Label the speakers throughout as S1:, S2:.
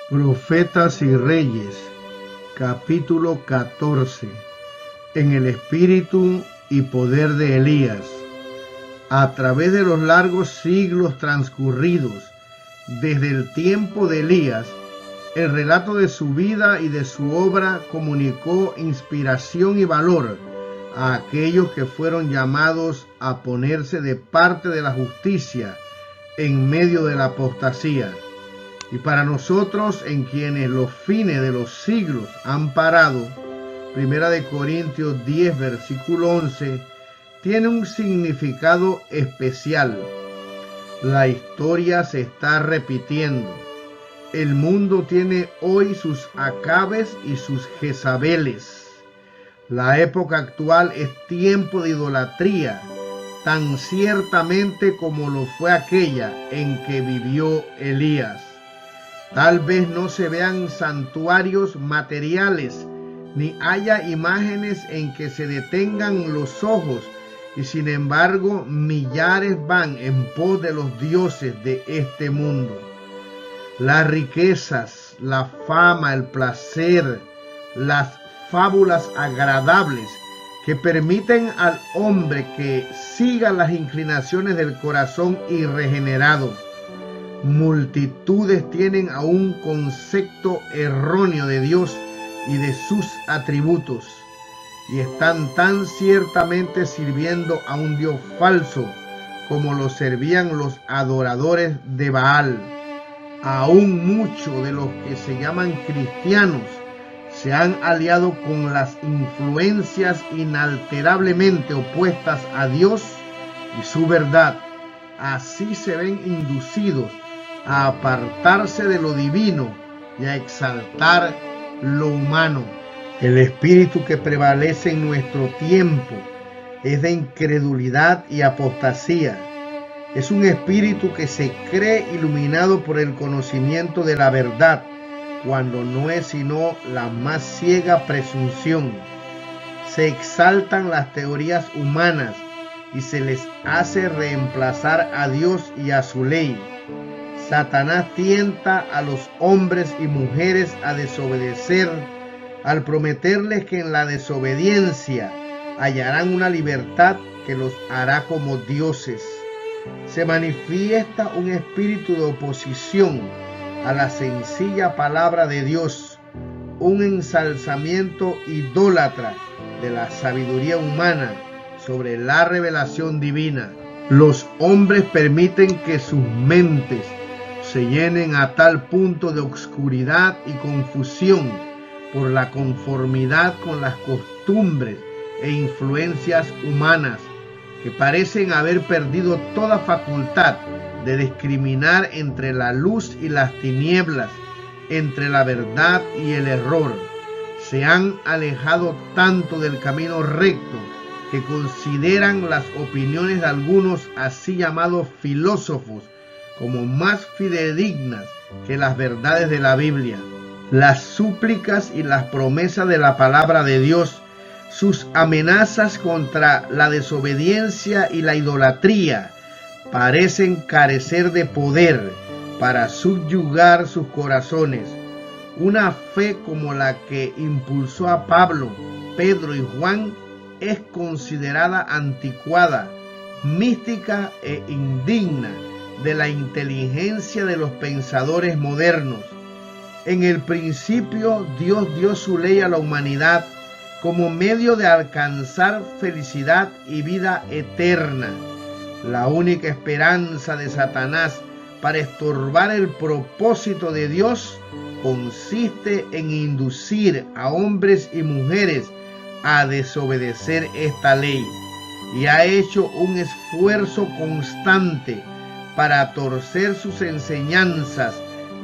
S1: Profetas y Reyes, capítulo 14. En el espíritu y poder de Elías. A través de los largos siglos transcurridos desde el tiempo de Elías, el relato de su vida y de su obra comunicó inspiración y valor a aquellos que fueron llamados a ponerse de parte de la justicia en medio de la apostasía. Y para nosotros, en quienes los fines de los siglos han parado, 1 Corintios 10, versículo 11, tiene un significado especial. La historia se está repitiendo. El mundo tiene hoy sus Acabes y sus Jezabeles. La época actual es tiempo de idolatría, tan ciertamente como lo fue aquella en que vivió Elías. Tal vez no se vean santuarios materiales, ni haya imágenes en que se detengan los ojos, y sin embargo millares van en pos de los dioses de este mundo. Las riquezas, la fama, el placer, las fábulas agradables que permiten al hombre que siga las inclinaciones del corazón irregenerado. Multitudes tienen aún un concepto erróneo de Dios y de sus atributos, y están tan ciertamente sirviendo a un Dios falso como lo servían los adoradores de Baal. Aún muchos de los que se llaman cristianos se han aliado con las influencias inalterablemente opuestas a Dios y su verdad. Así se ven inducidos a apartarse de lo divino y a exaltar lo humano. El espíritu que prevalece en nuestro tiempo es de incredulidad y apostasía. Es un espíritu que se cree iluminado por el conocimiento de la verdad, cuando no es sino la más ciega presunción. Se exaltan las teorías humanas y se les hace reemplazar a Dios y a su ley. Satanás tienta a los hombres y mujeres a desobedecer, al prometerles que en la desobediencia hallarán una libertad que los hará como dioses. Se manifiesta un espíritu de oposición a la sencilla palabra de Dios, un ensalzamiento idólatra de la sabiduría humana sobre la revelación divina. Los hombres permiten que sus mentes se llenen a tal punto de oscuridad y confusión por la conformidad con las costumbres e influencias humanas, que parecen haber perdido toda facultad de discriminar entre la luz y las tinieblas, entre la verdad y el error. Se han alejado tanto del camino recto que consideran las opiniones de algunos así llamados filósofos como más fidedignas que las verdades de la Biblia. Las súplicas y las promesas de la palabra de Dios, sus amenazas contra la desobediencia y la idolatría, parecen carecer de poder para subyugar sus corazones. Una fe como la que impulsó a Pablo, Pedro y Juan es considerada anticuada, mística e indigna de la inteligencia de los pensadores modernos. En el principio Dios dio su ley a la humanidad como medio de alcanzar felicidad y vida eterna. La única esperanza de Satanás para estorbar el propósito de Dios consiste en inducir a hombres y mujeres a desobedecer esta ley, y ha hecho un esfuerzo constante para torcer sus enseñanzas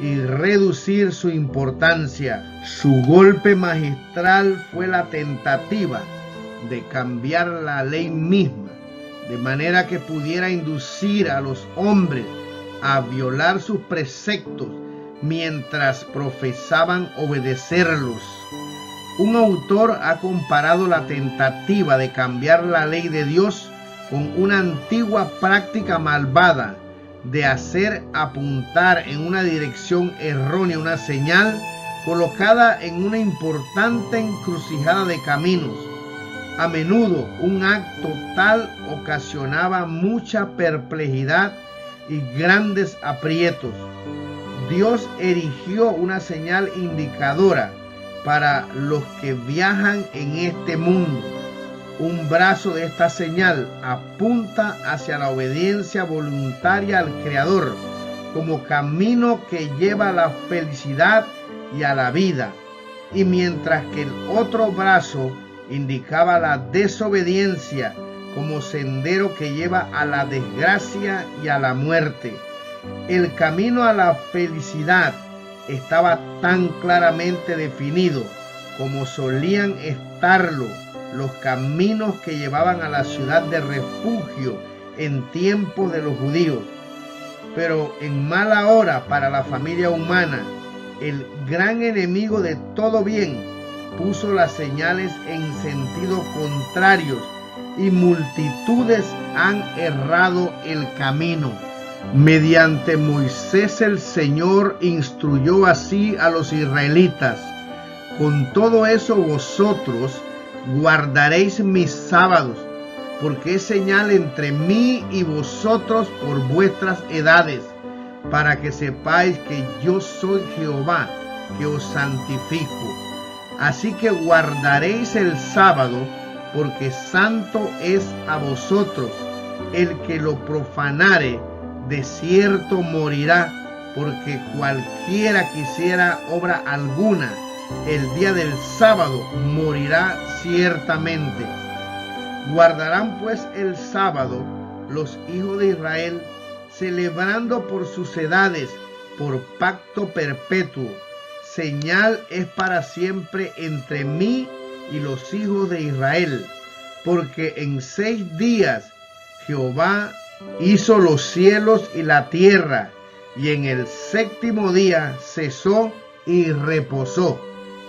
S1: y reducir su importancia. Su golpe magistral fue la tentativa de cambiar la ley misma, de manera que pudiera inducir a los hombres a violar sus preceptos mientras profesaban obedecerlos. Un autor ha comparado la tentativa de cambiar la ley de Dios con una antigua práctica malvada de hacer apuntar en una dirección errónea una señal colocada en una importante encrucijada de caminos. A menudo un acto tal ocasionaba mucha perplejidad y grandes aprietos. Dios erigió una señal indicadora para los que viajan en este mundo. Un brazo de esta señal apunta hacia la obediencia voluntaria al Creador como camino que lleva a la felicidad y a la vida, y mientras que el otro brazo indicaba la desobediencia como sendero que lleva a la desgracia y a la muerte. El camino a la felicidad estaba tan claramente definido como solían estarlo los caminos que llevaban a la ciudad de refugio en tiempos de los judíos. Pero en mala hora para la familia humana, el gran enemigo de todo bien puso las señales en sentido contrarios y multitudes han errado el camino. Mediante Moisés el Señor instruyó así a los israelitas: con todo eso vosotros guardaréis mis sábados, porque es señal entre mí y vosotros por vuestras edades, para que sepáis que yo soy Jehová, que os santifico. Así que guardaréis el sábado, porque santo es a vosotros. El que lo profanare, de cierto morirá, porque cualquiera que hiciera obra alguna el día del sábado morirá ciertamente. Guardarán pues el sábado los hijos de Israel, celebrando por sus edades, por pacto perpetuo. Señal es para siempre entre mí y los hijos de Israel, porque en 6 días Jehová hizo los cielos y la tierra, y en el 7º día cesó y reposó.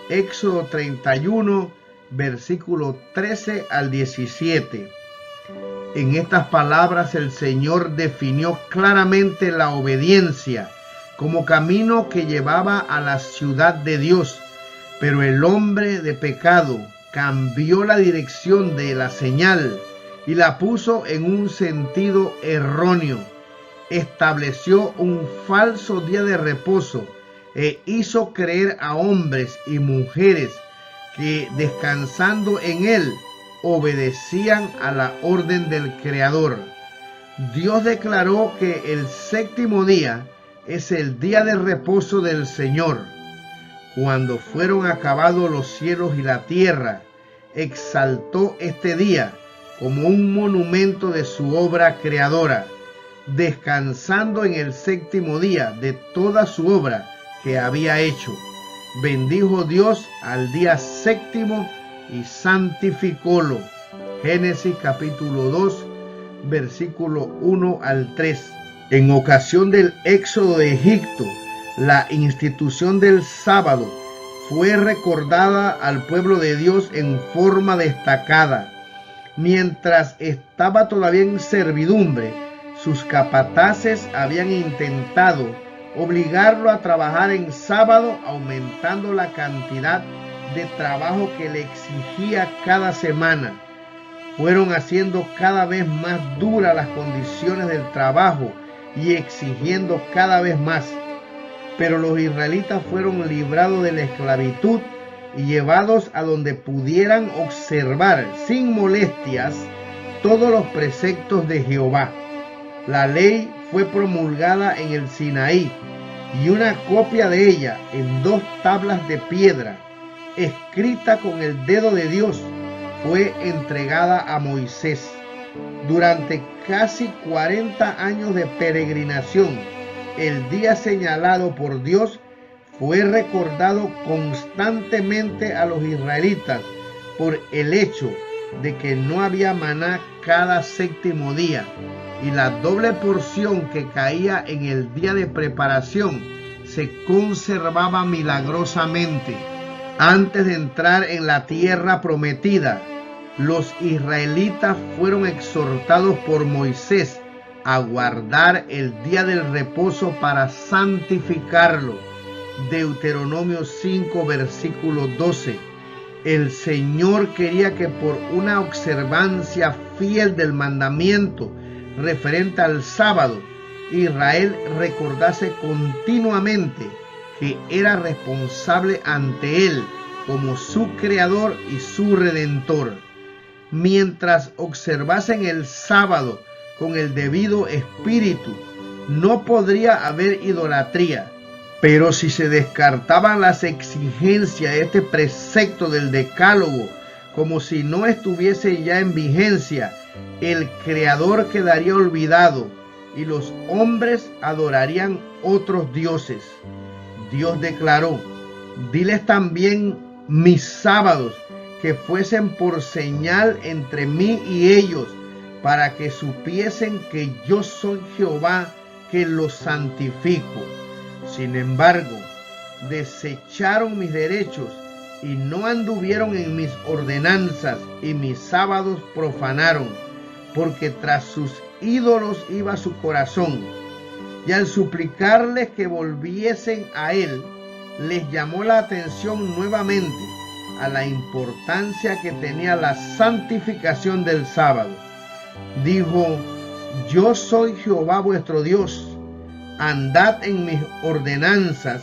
S1: Éxodo 31, versículo 13 al 17. En estas palabras el Señor definió claramente la obediencia como camino que llevaba a la ciudad de Dios, pero el hombre de pecado cambió la dirección de la señal y la puso en un sentido erróneo. Estableció un falso día de reposo e hizo creer a hombres y mujeres que descansando en él obedecían a la orden del Creador. Dios declaró que el 7º día es el día de reposo del Señor. Cuando fueron acabados los cielos y la tierra, exaltó este día como un monumento de su obra creadora, descansando en el 7º día de toda su obra que había hecho. Bendijo Dios al día 7º y santificólo. Génesis capítulo 2, versículo 1 al 3. En ocasión del éxodo de Egipto, la institución del sábado fue recordada al pueblo de Dios en forma destacada. Mientras estaba todavía en servidumbre, sus capataces habían intentado obligarlo a trabajar en sábado, aumentando la cantidad de trabajo que le exigía cada semana. Fueron haciendo cada vez más duras las condiciones del trabajo y exigiendo cada vez más. Pero los israelitas fueron librados de la esclavitud y llevados a donde pudieran observar sin molestias todos los preceptos de Jehová. La ley fue promulgada en el Sinaí, y una copia de ella en 2 tablas de piedra, escrita con el dedo de Dios, fue entregada a Moisés. Durante casi 40 años de peregrinación, el día señalado por Dios fue recordado constantemente a los israelitas por el hecho de que no había maná cada 7º día, y la doble porción que caía en el día de preparación se conservaba milagrosamente. Antes de entrar en la tierra prometida, los israelitas fueron exhortados por Moisés a guardar el día del reposo para santificarlo. Deuteronomio 5, versículo 12. El Señor quería que por una observancia fiel del mandamiento referente al sábado, Israel recordase continuamente que era responsable ante Él como su Creador y su Redentor. Mientras observasen el sábado con el debido espíritu, no podría haber idolatría. Pero si se descartaban las exigencias de este precepto del decálogo como si no estuviese ya en vigencia, el Creador quedaría olvidado y los hombres adorarían otros dioses. Dios declaró: diles también mis sábados que fuesen por señal entre mí y ellos, para que supiesen que yo soy Jehová, que los santifico. Sin embargo, desecharon mis derechos y no anduvieron en mis ordenanzas, y mis sábados profanaron, porque tras sus ídolos iba su corazón. Y al suplicarles que volviesen a Él, les llamó la atención nuevamente a la importancia que tenía la santificación del sábado. Dijo: yo soy Jehová vuestro Dios. Andad en mis ordenanzas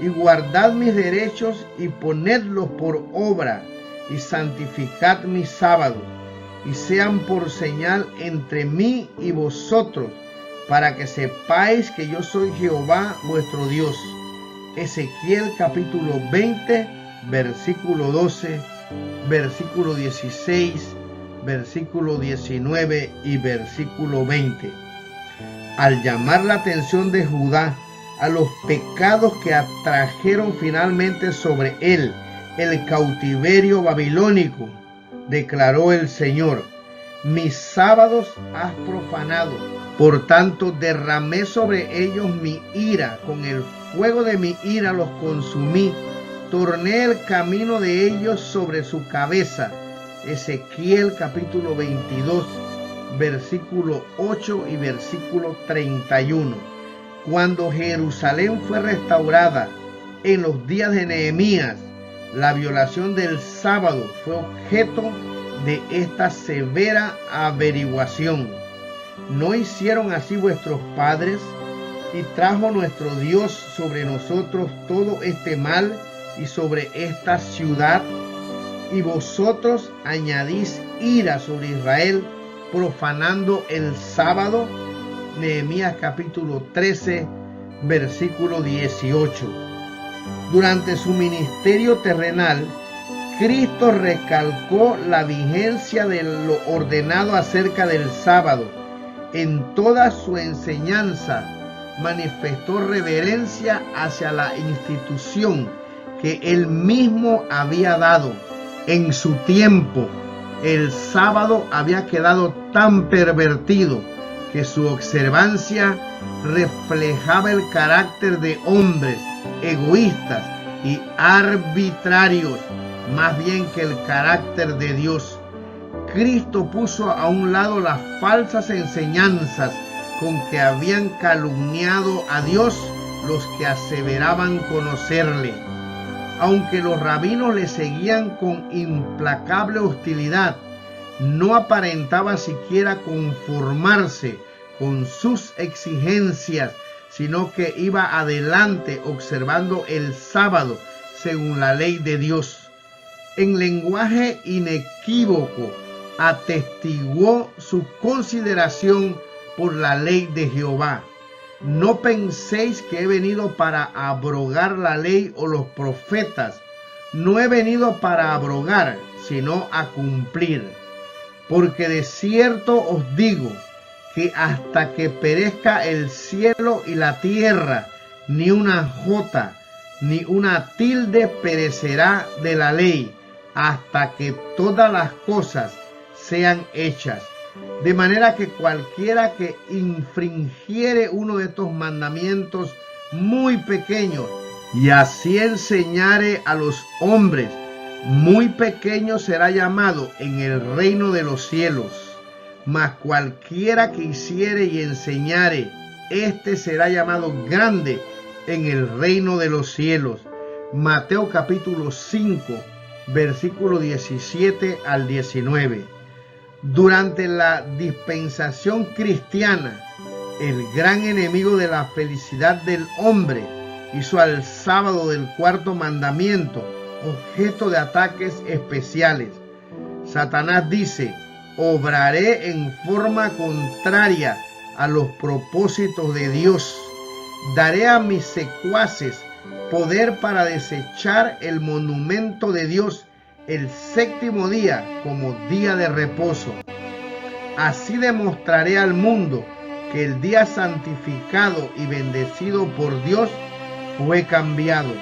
S1: y guardad mis derechos y ponedlos por obra, y santificad mis sábados, y sean por señal entre mí y vosotros, para que sepáis que yo soy Jehová vuestro Dios. Ezequiel capítulo 20, versículo 12, versículo 16, versículo 19 y versículo 20. Al llamar la atención de Judá a los pecados que atrajeron finalmente sobre él el cautiverio babilónico, declaró el Señor: mis sábados has profanado, por tanto derramé sobre ellos mi ira, con el fuego de mi ira los consumí, torné el camino de ellos sobre su cabeza. Ezequiel capítulo 22, versículo 8 y versículo 31. Cuando Jerusalén fue restaurada en los días de Nehemías, la violación del sábado fue objeto de esta severa averiguación. ¿No hicieron así vuestros padres? Y trajo nuestro Dios sobre nosotros todo este mal y sobre esta ciudad. Y vosotros añadís ira sobre Israel, profanando el sábado. Nehemías capítulo 13, versículo 18. Durante su ministerio terrenal, Cristo recalcó la vigencia de lo ordenado acerca del sábado. En toda su enseñanza manifestó reverencia hacia la institución que él mismo había dado. En su tiempo, el sábado había quedado tan pervertido que su observancia reflejaba el carácter de hombres egoístas y arbitrarios, más bien que el carácter de Dios. Cristo puso a un lado las falsas enseñanzas con que habían calumniado a Dios los que aseveraban conocerle. Aunque los rabinos le seguían con implacable hostilidad, no aparentaba siquiera conformarse con sus exigencias, sino que iba adelante observando el sábado según la ley de Dios. En lenguaje inequívoco atestiguó su consideración por la ley de Jehová. No penséis que he venido para abrogar la ley o los profetas. No he venido para abrogar, sino a cumplir. Porque de cierto os digo que hasta que perezca el cielo y la tierra, ni una jota, ni una tilde perecerá de la ley, hasta que todas las cosas sean hechas. De manera que cualquiera que infringiere uno de estos mandamientos muy pequeños y así enseñare a los hombres, muy pequeño será llamado en el reino de los cielos. mas cualquiera que hiciere y enseñare, éste será llamado grande en el reino de los cielos. Mateo capítulo 5, versículo 17 al 19. Durante la dispensación cristiana, el gran enemigo de la felicidad del hombre hizo al sábado del cuarto mandamiento objeto de ataques especiales. Satanás dice: obraré en forma contraria a los propósitos de Dios. Daré a mis secuaces poder para desechar el monumento de Dios el séptimo día como día de reposo. Así demostraré al mundo que el día santificado y bendecido por Dios fue cambiado.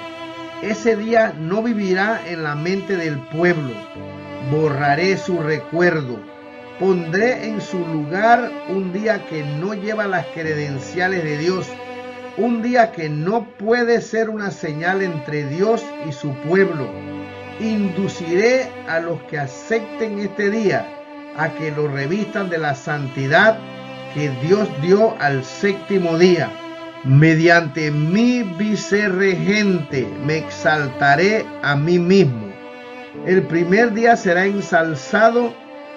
S1: Ese día no vivirá en la mente del pueblo. Borraré su recuerdo. Pondré en su lugar un día que no lleva las credenciales de Dios, un día que no puede ser una señal entre Dios y su pueblo. Induciré a los que acepten este día a que lo revistan de la santidad que Dios dio al séptimo día. Mediante mi vicerregente me exaltaré a mí mismo. El primer día será ensalzado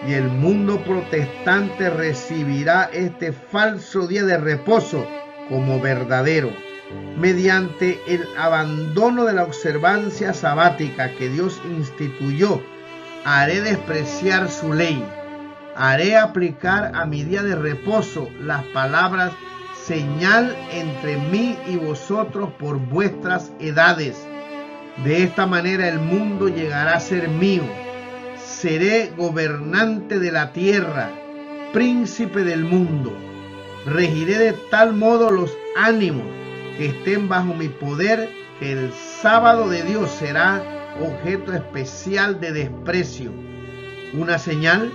S1: y el mundo protestante recibirá este falso día de reposo como verdadero. Mediante el abandono de la observancia sabática que Dios instituyó, haré despreciar su ley. Haré aplicar a mi día de reposo las palabras: señal entre mí y vosotros por vuestras edades. De esta manera el mundo llegará a ser mío. Seré gobernante de la tierra, príncipe del mundo. Regiré de tal modo los ánimos que estén bajo mi poder, que el sábado de Dios será objeto especial de desprecio. Una señal: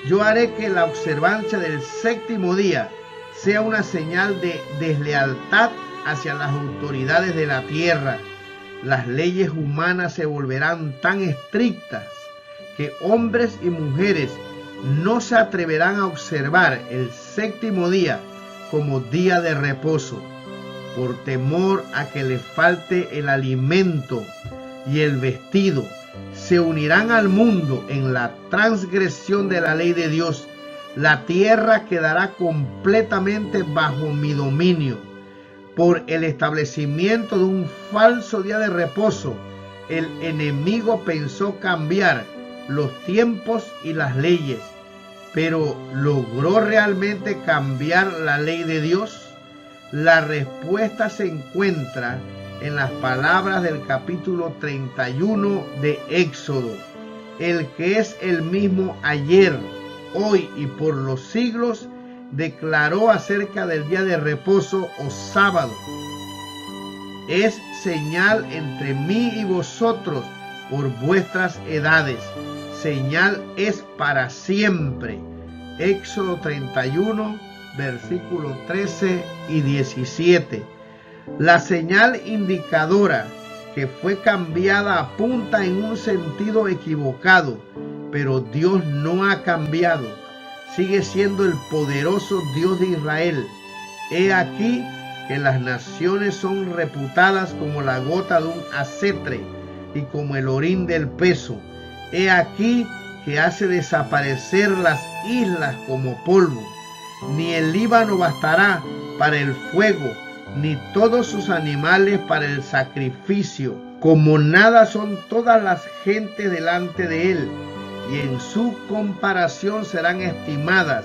S1: yo haré que la observancia del séptimo día sea una señal de deslealtad hacia las autoridades de la tierra. Las leyes humanas se volverán tan estrictas que hombres y mujeres no se atreverán a observar el séptimo día como día de reposo, por temor a que les falte el alimento y el vestido. Se unirán al mundo en la transgresión de la ley de Dios. La tierra quedará completamente bajo mi dominio. Por el establecimiento de un falso día de reposo, el enemigo pensó cambiar los tiempos y las leyes, pero ¿logró realmente cambiar la ley de Dios? La respuesta se encuentra en las palabras del capítulo 31 de Éxodo: el que es el mismo ayer, hoy y por los siglos, declaró acerca del día de reposo o sábado: es señal entre mí y vosotros por vuestras edades. Señal es para siempre. Éxodo 31, versículos 13 y 17. La señal indicadora que fue cambiada apunta en un sentido equivocado, pero Dios no ha cambiado. Sigue siendo el poderoso Dios de Israel. He aquí que las naciones son reputadas como la gota de un acetre y como el orín del peso. He aquí que hace desaparecer las islas como polvo. Ni el Líbano bastará para el fuego, ni todos sus animales para el sacrificio. Como nada son todas las gentes delante de él, y en su comparación serán estimadas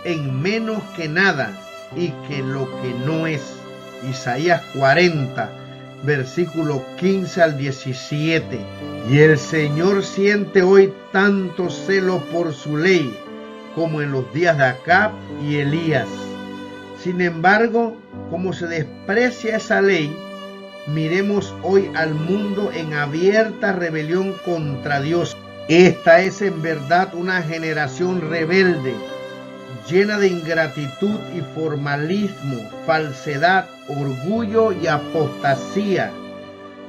S1: en menos que nada y que lo que no es. Isaías 40, versículo 15 al 17. Y el Señor siente hoy tanto celo por su ley como en los días de Acab y Elías. Sin embargo, como se desprecia esa ley, miremos hoy al mundo en abierta rebelión contra Dios. Esta es en verdad una generación rebelde, llena de ingratitud y formalismo, falsedad, orgullo y apostasía.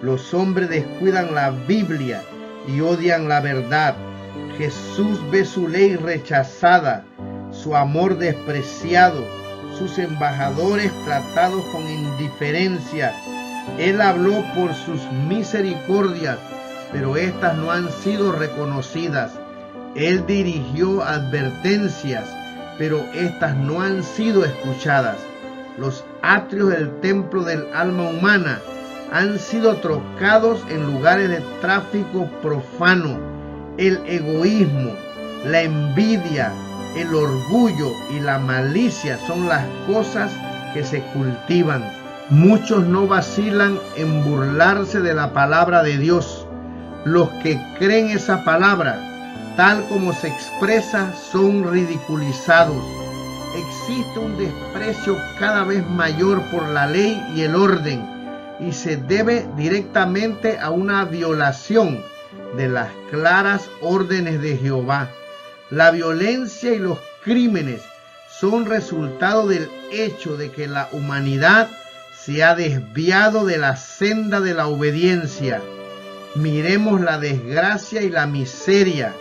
S1: Los hombres descuidan la Biblia y odian la verdad. Jesús ve su ley rechazada, su amor despreciado, sus embajadores tratados con indiferencia. Él habló por sus misericordias, pero éstas no han sido reconocidas. Él dirigió advertencias, pero éstas no han sido escuchadas. Los atrios del templo del alma humana han sido trocados en lugares de tráfico profano. El egoísmo, la envidia, el orgullo y la malicia son las cosas que se cultivan. Muchos no vacilan en burlarse de la palabra de Dios. Los que creen esa palabra, tal como se expresa, son ridiculizados. Existe un desprecio cada vez mayor por la ley y el orden, y se debe directamente a una violación de las claras órdenes de Jehová. La violencia y los crímenes son resultado del hecho de que la humanidad se ha desviado de la senda de la obediencia. Miremos la desgracia y la miseria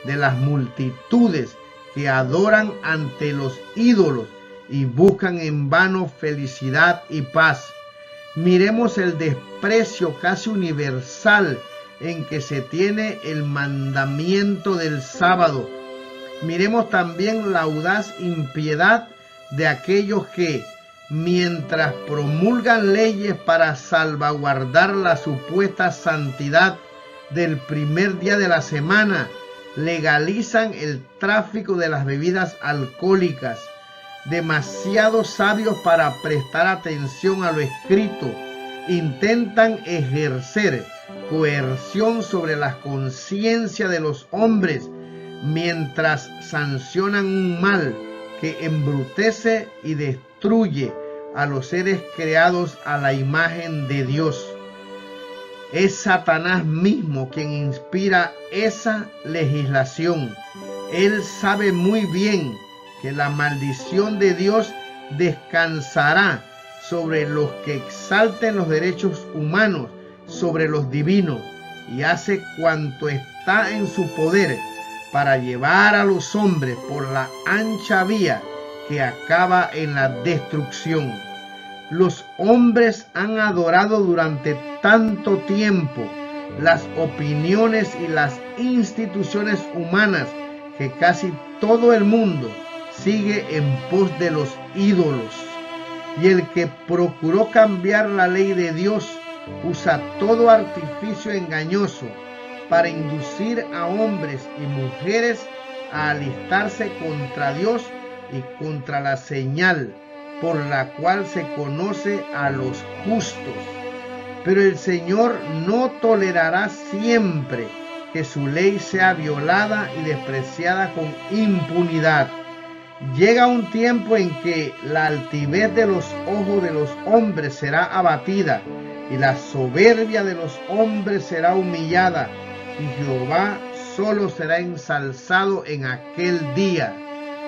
S1: de las multitudes que adoran ante los ídolos y buscan en vano felicidad y paz. Miremos el desprecio casi universal en que se tiene el mandamiento del sábado. Miremos también la audaz impiedad de aquellos que, mientras promulgan leyes para salvaguardar la supuesta santidad del primer día de la semana, legalizan el tráfico de las bebidas alcohólicas. Demasiado sabios para prestar atención a lo escrito, intentan ejercer coerción sobre la conciencia de los hombres, mientras sancionan un mal que embrutece y destruye a los seres creados a la imagen de Dios. Es Satanás mismo quien inspira esa legislación. Él sabe muy bien que la maldición de Dios descansará sobre los que exalten los derechos humanos sobre los divinos, y hace cuanto está en su poder para llevar a los hombres por la ancha vía que acaba en la destrucción. Los hombres han adorado durante tanto tiempo las opiniones y las instituciones humanas que casi todo el mundo sigue en pos de los ídolos. Y el que procuró cambiar la ley de Dios usa todo artificio engañoso para inducir a hombres y mujeres a alistarse contra Dios y contra la señal por la cual se conoce a los justos. Pero el Señor no tolerará siempre que su ley sea violada y despreciada con impunidad. Llega un tiempo en que la altivez de los ojos de los hombres será abatida y la soberbia de los hombres será humillada, y Jehová solo será ensalzado en aquel día.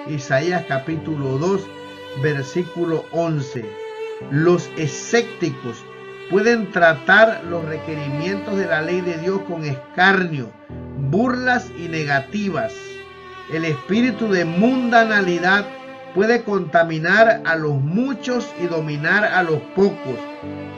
S1: Isaías capítulo 2, versículo 11. Los escépticos pueden tratar los requerimientos de la ley de Dios con escarnio, burlas y negativas. El espíritu de mundanalidad puede contaminar a los muchos y dominar a los pocos.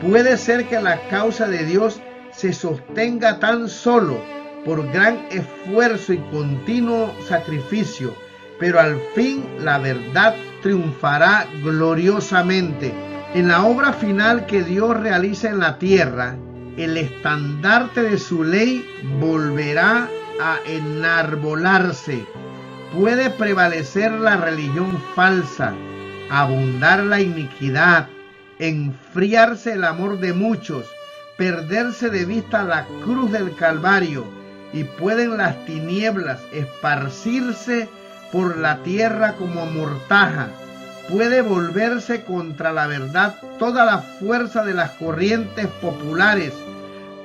S1: Puede ser que la causa de Dios se sostenga tan solo por gran esfuerzo y continuo sacrificio, pero al fin la verdad triunfará gloriosamente. En la obra final que Dios realiza en la tierra, el estandarte de su ley volverá a enarbolarse. Puede prevalecer la religión falsa, abundar la iniquidad, enfriarse el amor de muchos, perderse de vista la cruz del Calvario, y pueden las tinieblas esparcirse por la tierra como mortaja. Puede volverse contra la verdad toda la fuerza de las corrientes populares.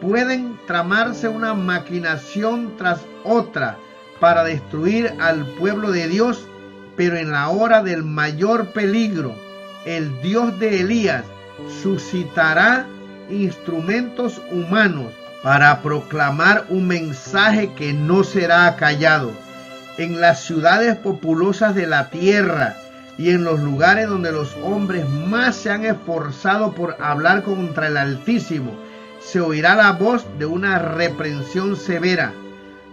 S1: Pueden tramarse una maquinación tras otra para destruir al pueblo de Dios, pero en la hora del mayor peligro, el Dios de Elías suscitará instrumentos humanos para proclamar un mensaje que no será acallado. en las ciudades populosas de la tierra y en los lugares donde los hombres más se han esforzado por hablar contra el Altísimo, se oirá la voz de una reprensión severa.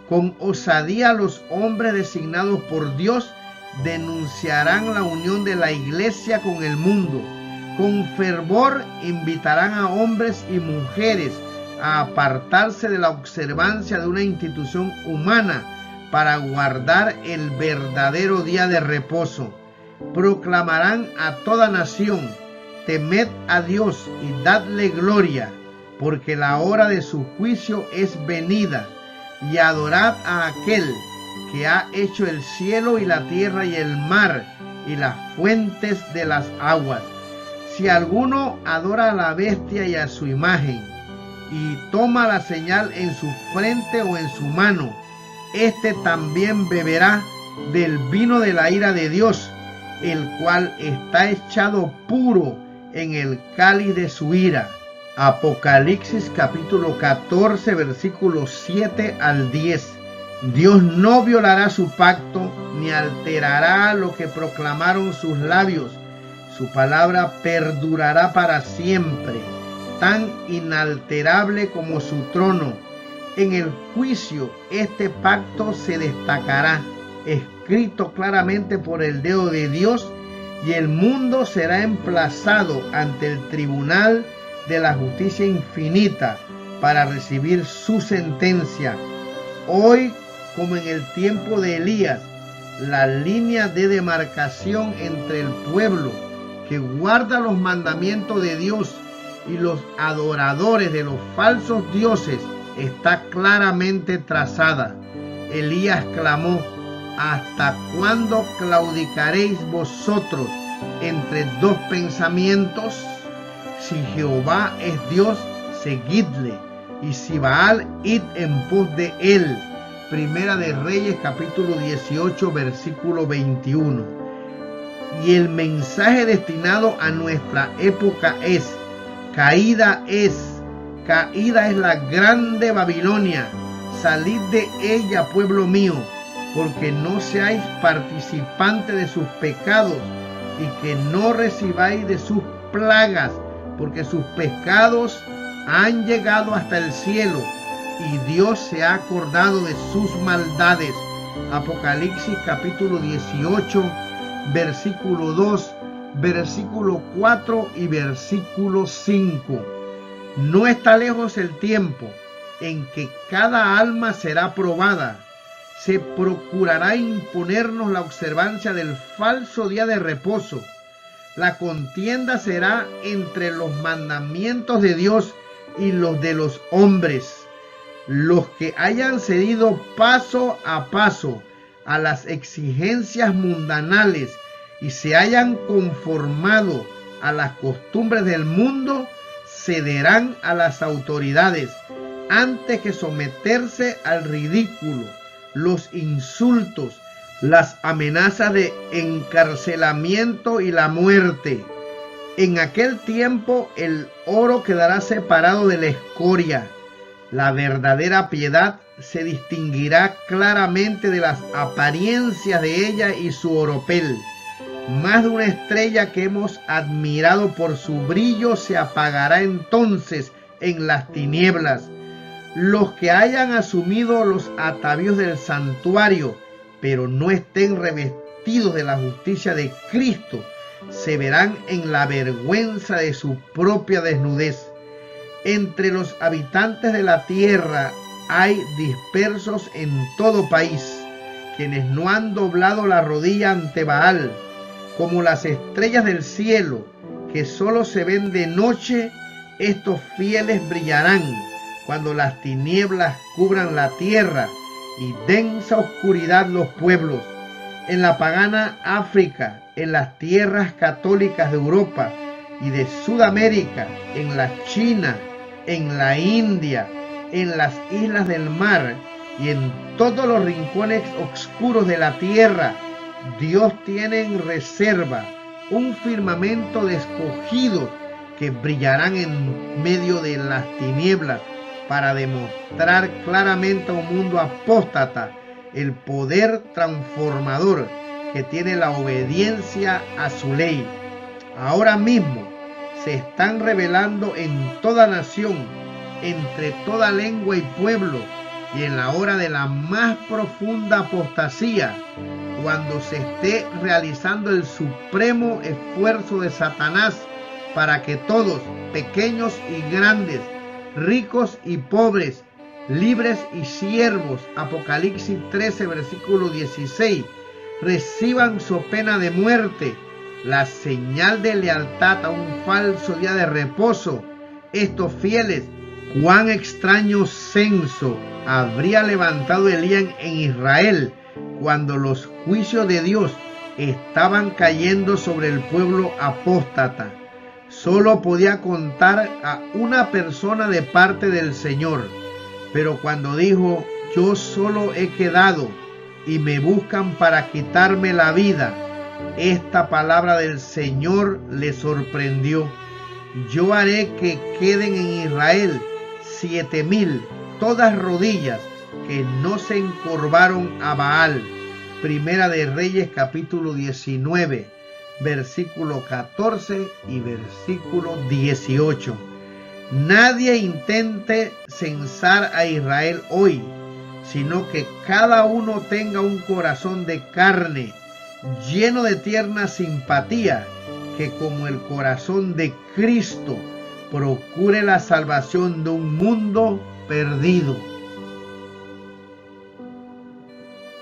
S1: Con osadía los hombres designados por Dios denunciarán la unión de la iglesia con el mundo. Con fervor invitarán a hombres y mujeres a apartarse de la observancia de una institución humana para guardar el verdadero día de reposo. Proclamarán a toda nación: temed a Dios y dadle gloria, porque la hora de su juicio es venida, y adorad a aquel que ha hecho el cielo y la tierra y el mar y las fuentes de las aguas. Si alguno adora a la bestia y a su imagen, y toma la señal en su frente o en su mano, este también beberá del vino de la ira de Dios, el cual está echado puro en el cáliz de su ira. Apocalipsis capítulo 14 versículos 7 al 10. Dios no violará su pacto ni alterará lo que proclamaron sus labios. Su palabra perdurará para siempre, tan inalterable como su trono. En el juicio este pacto se destacará, escrito claramente por el dedo de Dios, y el mundo será emplazado ante el tribunal de la justicia infinita para recibir su sentencia. Hoy, como en el tiempo de Elías, la línea de demarcación entre el pueblo que guarda los mandamientos de Dios y los adoradores de los falsos dioses está claramente trazada. Elías clamó: ¿hasta cuándo claudicaréis vosotros entre dos pensamientos? Si Jehová es Dios, seguidle, y si Baal, id en pos de él. Primera de Reyes capítulo 18 versículo 21. Y el mensaje destinado a nuestra época es: caída es la grande Babilonia, salid de ella, pueblo mío, porque no seáis participantes de sus pecados y que no recibáis de sus plagas, porque sus pecados han llegado hasta el cielo y Dios se ha acordado de sus maldades. Apocalipsis capítulo 18 versículo 2, versículo 4 y versículo 5. No está lejos el tiempo en que cada alma será probada. Se procurará imponernos la observancia del falso día de reposo. La contienda será entre los mandamientos de Dios y los de los hombres. Los que hayan cedido paso a paso a las exigencias mundanales y se hayan conformado a las costumbres del mundo, cederán a las autoridades antes que someterse al ridículo, los insultos, las amenazas de encarcelamiento y la muerte. En aquel tiempo el oro quedará separado de la escoria. La verdadera piedad se distinguirá claramente de las apariencias de ella y su oropel. Más de una estrella que hemos admirado por su brillo se apagará entonces en las tinieblas. Los que hayan asumido los atavíos del santuario, pero no estén revestidos de la justicia de Cristo, se verán en la vergüenza de su propia desnudez. Entre los habitantes de la tierra hay dispersos en todo país, quienes no han doblado la rodilla ante Baal. Como las estrellas del cielo, que solo se ven de noche, estos fieles brillarán cuando las tinieblas cubran la tierra y densa oscuridad los pueblos. En la pagana África, en las tierras católicas de Europa y de Sudamérica, en la China, en la India, en las islas del mar y en todos los rincones oscuros de la tierra, Dios tiene en reserva un firmamento de escogidos que brillarán en medio de las tinieblas para demostrar claramente a un mundo apóstata el poder transformador que tiene la obediencia a su ley. Ahora mismo se están revelando en toda nación, entre toda lengua y pueblo, y en la hora de la más profunda apostasía, cuando se esté realizando el supremo esfuerzo de Satanás para que todos, pequeños y grandes, ricos y pobres, libres y siervos, Apocalipsis 13, versículo 16, reciban su pena de muerte, la señal de lealtad a un falso día de reposo. Estos fieles, cuán extraño censo habría levantado Elías en Israel cuando los juicios de Dios estaban cayendo sobre el pueblo apóstata. Solo podía contar a una persona de parte del Señor, pero cuando dijo: yo solo he quedado y me buscan para quitarme la vida, esta palabra del Señor le sorprendió. Yo haré que queden en Israel 7,000, todas rodillas, que no se encorvaron a Baal. Primera de Reyes, capítulo 19, versículo 14 y versículo 18. Nadie intente censar a Israel hoy, sino que cada uno tenga un corazón de carne, lleno de tierna simpatía, que como el corazón de Cristo procure la salvación de un mundo perdido.